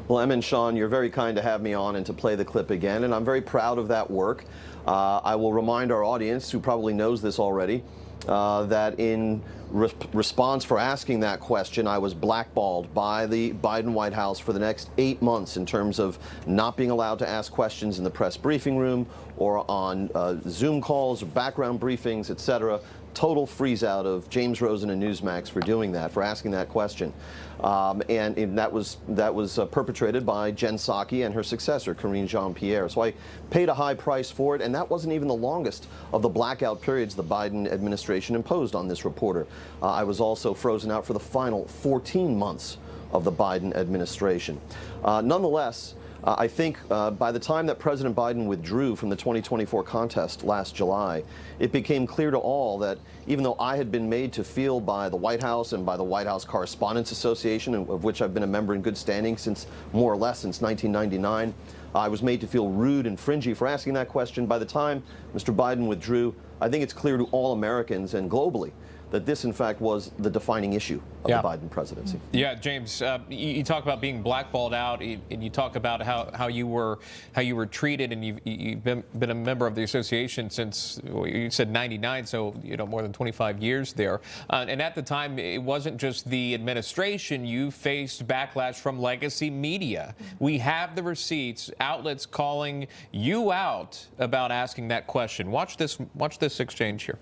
Well, Em and Sean, you're very kind to have me on and to play the clip again, and I'm very proud of that work. I will remind our audience, who probably knows this already, that in response for asking that question, I was blackballed by the Biden White House for the next 8 months in terms of not being allowed to ask questions in the press briefing room or on Zoom calls or background briefings, etc. Total freeze out of James Rosen and Newsmax for doing that, for asking that question. And that was perpetrated by Jen Psaki and her successor, Karine Jean-Pierre. So I paid a high price for it, and that wasn't even the longest of the blackout periods the Biden administration imposed on this reporter. I was also frozen out for the final 14 months of the Biden administration. Nonetheless, I think by the time that President Biden withdrew from the 2024 contest last July, it became clear to all that even though I had been made to feel by the White House and by the White House Correspondents Association, of which I've been a member in good standing since more or less since 1999, I was made to feel rude and fringy for asking that question. By the time Mr. Biden withdrew, I think it's clear to all Americans and globally that this, in fact, was the defining issue of the Biden presidency. Yeah, James, you talk about being blackballed out, and you talk about how you were treated, and you've been a member of the association since, well, you said 99, so more than 25 years there. And at the time, it wasn't just the administration. You faced backlash from legacy media. We have the receipts, outlets calling you out about asking that question. Watch this exchange here.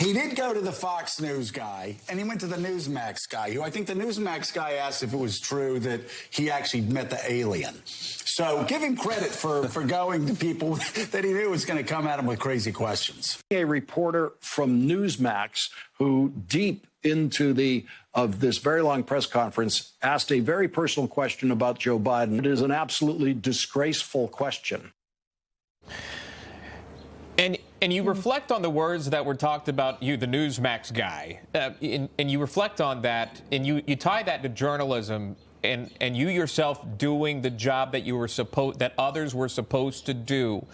He did go to the Fox News guy, and he went to the Newsmax guy, who I think the Newsmax guy asked if it was true that he actually met the alien. So give him credit for going to people that he knew was going to come at him with crazy questions. A reporter from Newsmax who deep into this very long press conference asked a very personal question about Joe Biden. It is an absolutely disgraceful question. And you reflect on the words that were talked about you, the Newsmax guy, and you reflect on that, and you tie that to journalism and you yourself doing the job that others were supposed to do.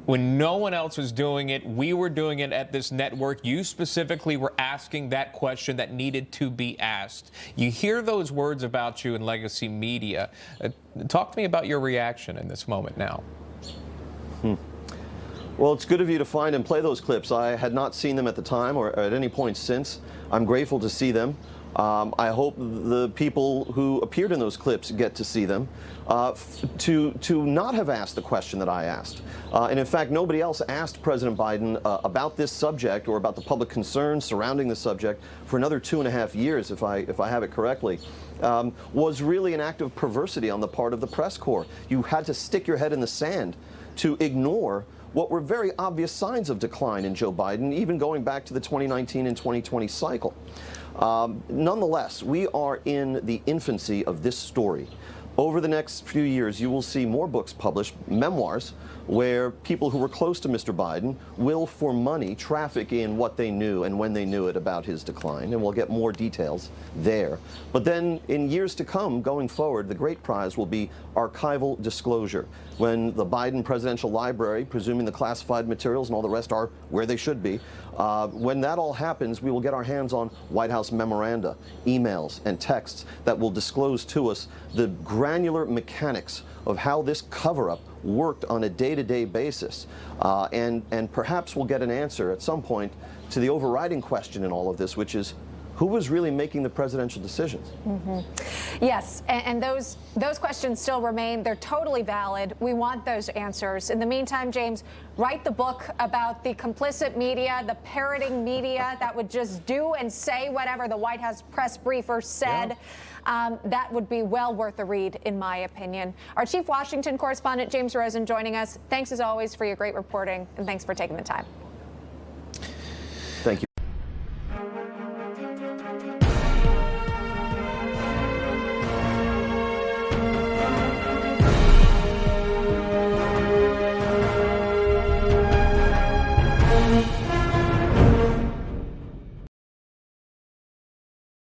When no one else was doing it, we were doing it at this network. You specifically were asking that question that needed to be asked. You hear those words about you in legacy media. Talk to me about your reaction in this moment now. Well, it's good of you to find and play those clips. I had not seen them at the time or at any point since. I'm grateful to see them. I hope the people who appeared in those clips get to see them. To not have asked the question that I asked. And in fact, nobody else asked President Biden about this subject or about the public concerns surrounding the subject for another 2.5 years, if I have it correctly, was really an act of perversity on the part of the press corps. You had to stick your head in the sand to ignore what were very obvious signs of decline in Joe Biden, even going back to the 2019 and 2020 cycle. Nonetheless, we are in the infancy of this story. Over the next few years, you will see more books published, memoirs, where people who were close to Mr. Biden will, for money, traffic in what they knew and when they knew it about his decline, and we'll get more details there. But then, in years to come, going forward, the great prize will be archival disclosure, when the Biden Presidential Library, presuming the classified materials and all the rest are where they should be, when that all happens, we will get our hands on White House memoranda, emails, and texts that will disclose to us the granular mechanics of how this cover-up worked on a day-to-day basis. And perhaps we'll get an answer at some point to the overriding question in all of this, which is, who was really making the presidential decisions? Yes, and those questions still remain. They're totally valid. We want those answers. In the meantime, James, write the book about the complicit media, the parroting media that would just do and say whatever the White House press briefer said. That would be well worth a read, in my opinion. Our chief Washington correspondent, James Rosen, joining us. Thanks, as always, for your great reporting, and thanks for taking the time.